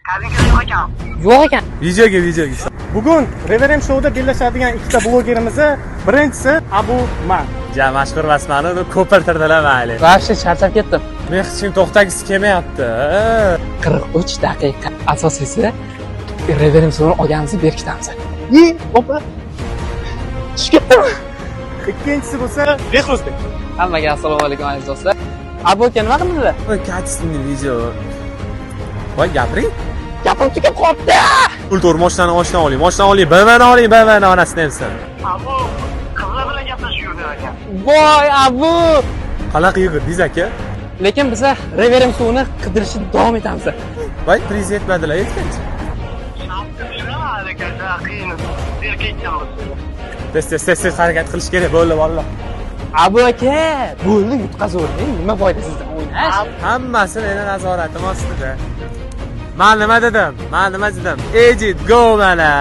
Kabinka yo'q ekan. Yo'q ekan. Videoga. Bugun Reverend Show'da bellashadigan ikkita blogerimiz, birinchisi Abu Man. Ja, mashhur rasmani uni ko'pirtirdilar mayli. Vaqti charchab ketdim. Men hech kim to'xtagisi kelmayapti. 43 daqiqa. Asosiysi Reverend Show'ni olganimizni berkitamiz. Opa. Tushib Ikkinchisi bo'lsa Behruzbek. Hammaga assalomu alaykum aziz do'stlar. Abu aka nima qildinglar? Katisning video. Voy, gapiring. Gapim tugab qolibdi. Pul to'r, mashinani oling. BMWni onasini emsin. Abu qizlar bilan gaplashib yurdi ekan. Voy Abu. Qanaqa yig'idingiz aka? Lekin biz Reverend Show'ni qidirishni davom etamiz. Voy, priz yetmadilar, yetgancha. Shunday ekan, qiyin. Berkitamiz. Tez harakat qilish kerak bo'ldi valloh. Abu aka, bo'ldi yutqazavering. Nima foyda sizdan o'ynash? Hammasi meni nazoratim ostida. Men nima dedim? Ejit go mana.